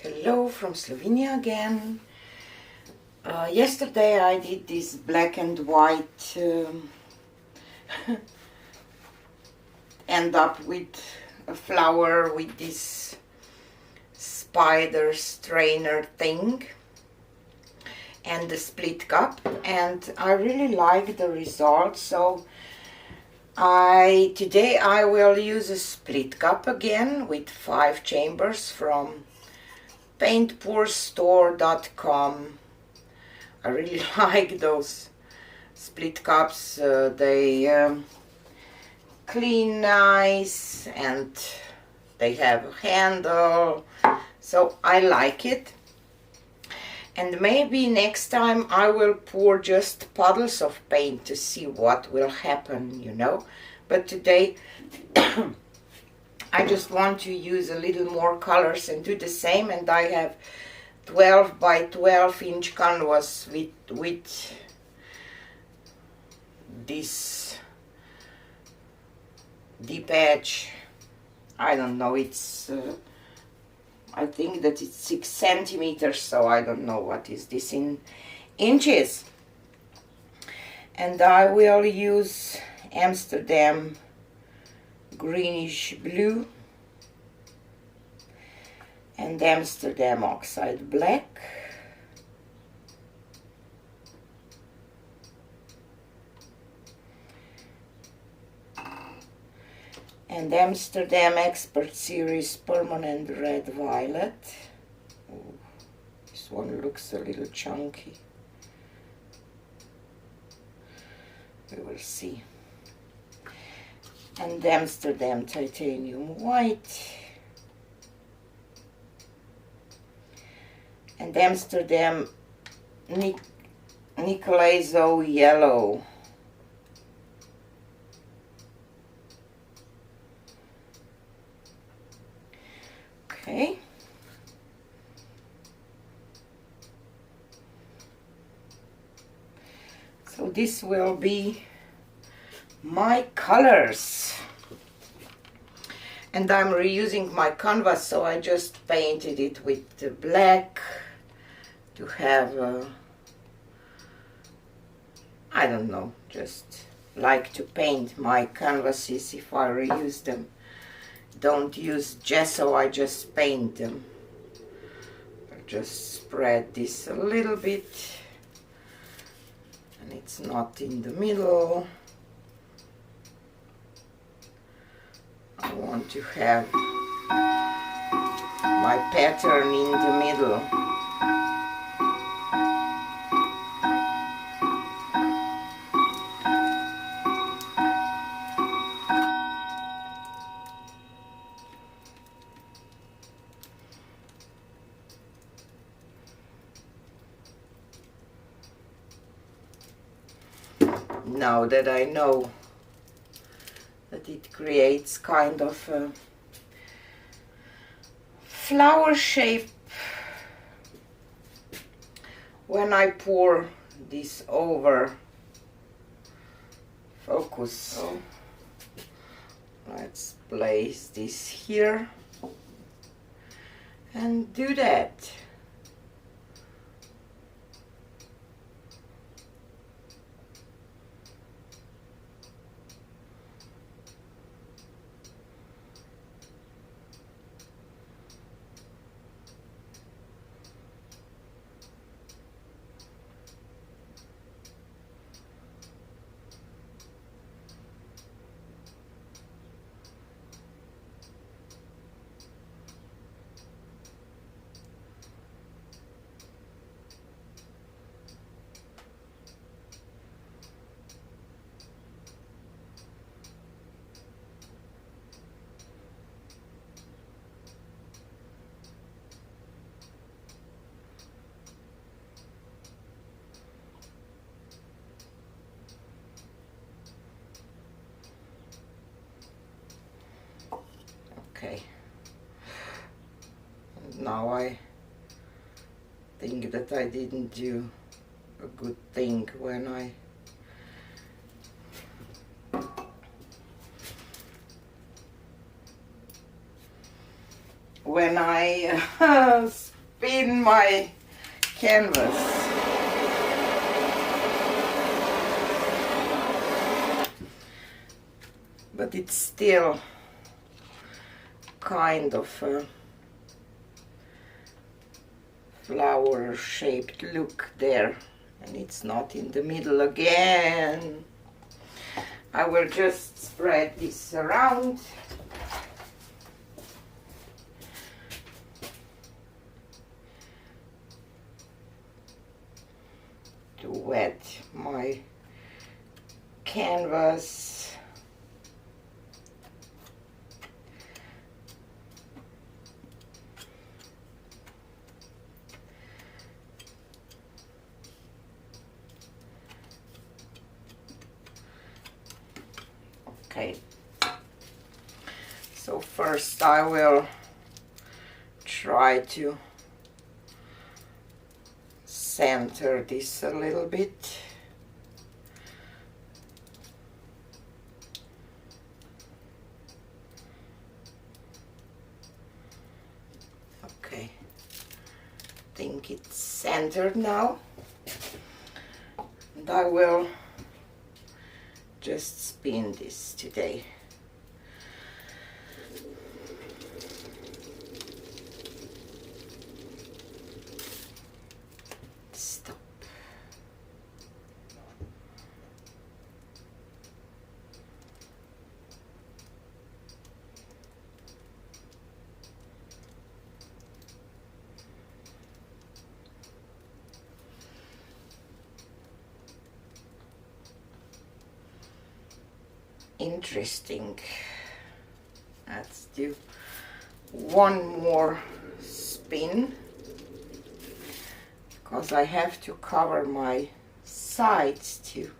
Hello from Slovenia again. Yesterday I did this black and white end up with a flower with this spider strainer thing and the split cup, and I really like the result. So today I will use a split cup again with 5 chambers from paintpourstore.com. I really like those split cups. They clean nice and they have a handle, so I like it. And maybe next time I will pour just puddles of paint to see what will happen, you know. But today I just want to use a little more colors and do the same. And I have 12 by 12 inch canvas with this deep edge. I don't know, it's I think that it's 6 centimeters, so I don't know what is this in inches. And I will use Amsterdam greenish blue and Amsterdam oxide black, and Amsterdam Expert Series permanent red violet. Ooh, this one looks a little chunky. We will see. And Amsterdam titanium white and Amsterdam Nicolazo yellow. Okay. So this will be my colors, and I'm reusing my canvas, so I just painted it with the black to have I don't know, just like to paint my canvases if I reuse them. Don't use gesso, I just paint them. I just spread this a little bit, and it's not in the middle. I want to have my pattern in the middle. Now that I know that it creates kind of a flower shape when I pour this over. Focus. So let's place this here and do that. Okay, and now I think that I didn't do a good thing when I in my canvas. But it's still kind of a flower shaped look there, and it's not in the middle again. I will just spread this around. To wet my canvas. Okay, so first I will try to center this a little bit. Okay, I think it's centered now, and I will just spin this today. Stop. Interesting. Let's do one more spin, because I have to cover my sides too.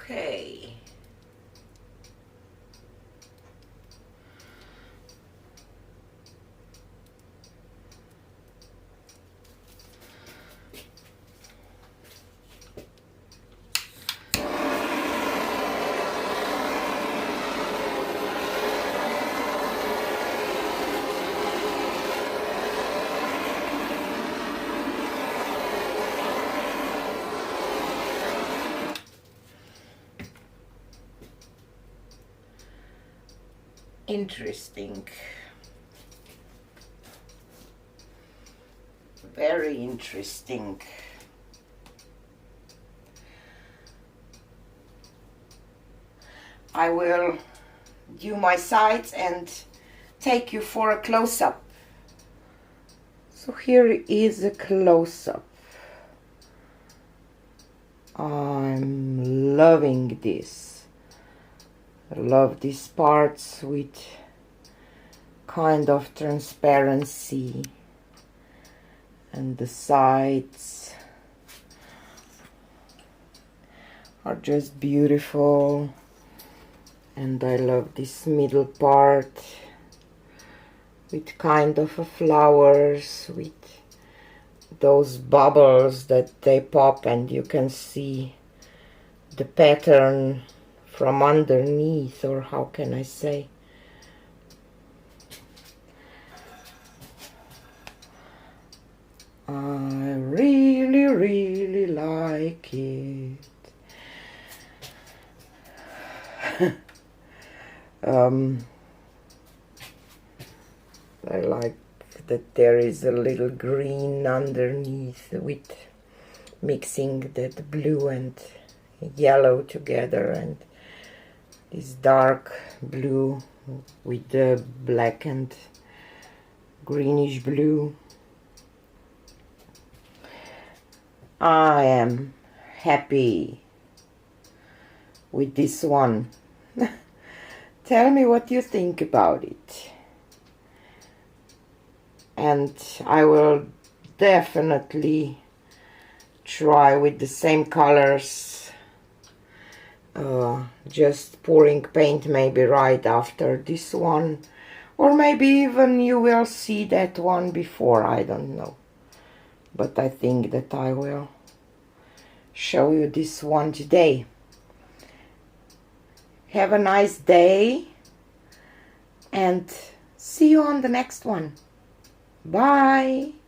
Okay. Interesting. Very interesting. I will do my sides and take you for a close-up. So here is a close-up. I'm loving this. I love these parts with kind of transparency, and the sides are just beautiful, and I love this middle part with kind of a flowers with those bubbles that they pop, and you can see the pattern from underneath, or how can I say? I really like it. I like that there is a little green underneath, with mixing that blue and yellow together, and this dark blue with the black and greenish blue. I am happy with this one. Tell me what you think about it. And I will definitely try with the same colors just pouring paint maybe right after this one, or maybe even you will see that one before, I don't know. But I think that I will show you this one today. Have a nice day and see you on the next one. Bye!